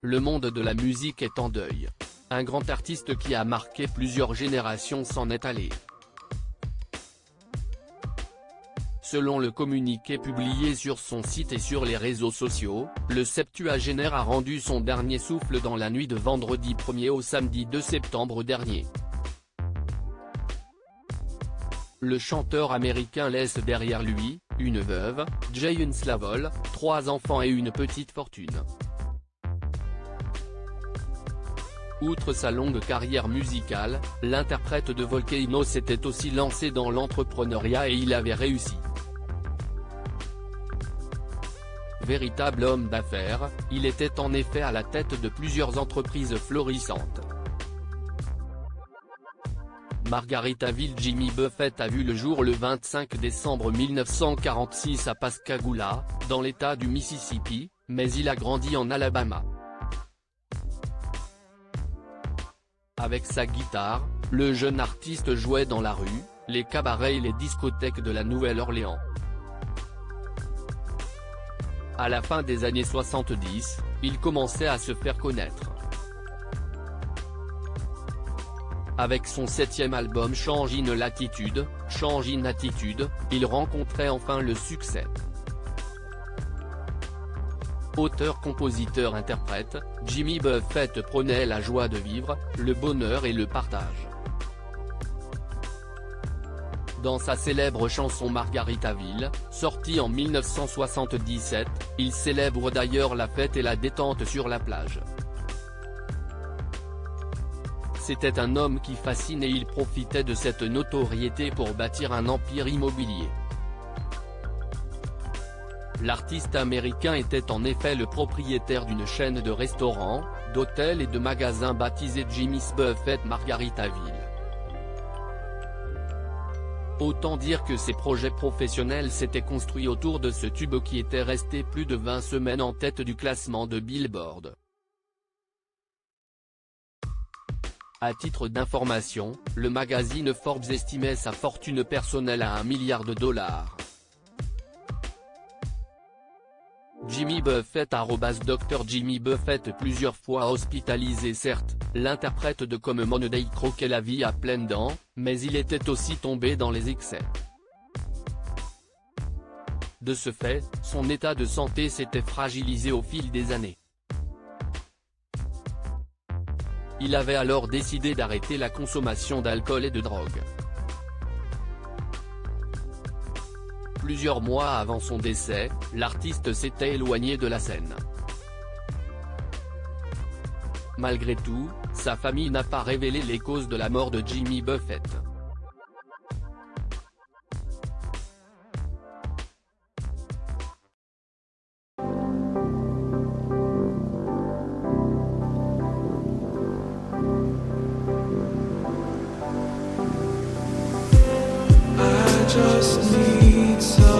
Le monde de la musique est en deuil. Un grand artiste qui a marqué plusieurs générations s'en est allé. Selon le communiqué publié sur son site et sur les réseaux sociaux, le septuagénaire a rendu son dernier souffle dans la nuit de vendredi 1er au samedi 2 septembre dernier. Le chanteur américain laisse derrière lui, une veuve, Jane Slavol, 3 enfants et une petite fortune. Outre sa longue carrière musicale, l'interprète de Volcano s'était aussi lancé dans l'entrepreneuriat et il avait réussi. Véritable homme d'affaires, il était en effet à la tête de plusieurs entreprises florissantes. Margaritaville. Jimmy Buffett a vu le jour le 25 décembre 1946 à Pascagoula, dans l'État du Mississippi, mais il a grandi en Alabama. Avec sa guitare, le jeune artiste jouait dans la rue, les cabarets et les discothèques de la Nouvelle-Orléans. À la fin des années 70, il commençait à se faire connaître. Avec son 7e album Change in Latitude, il rencontrait enfin le succès. Auteur, compositeur, interprète, Jimmy Buffett prônait la joie de vivre, le bonheur et le partage. Dans sa célèbre chanson Margaritaville, sortie en 1977, il célèbre d'ailleurs la fête et la détente sur la plage. C'était un homme qui fascine et il profitait de cette notoriété pour bâtir un empire immobilier. L'artiste américain était en effet le propriétaire d'une chaîne de restaurants, d'hôtels et de magasins baptisée Jimmy's Buffett Margaritaville. Autant dire que ses projets professionnels s'étaient construits autour de ce tube qui était resté plus de 20 semaines en tête du classement de Billboard. À titre d'information, le magazine Forbes estimait sa fortune personnelle à $1 milliard. Jimmy Buffett Dr Jimmy Buffett plusieurs fois hospitalisé. Certes, l'interprète de Comme Monday croquait la vie à pleines dents, mais il était aussi tombé dans les excès. De ce fait, son état de santé s'était fragilisé au fil des années. Il avait alors décidé d'arrêter la consommation d'alcool et de drogue. Plusieurs mois avant son décès, l'artiste s'était éloigné de la scène. Malgré tout, sa famille n'a pas révélé les causes de la mort de Jimmy Buffett. I just need some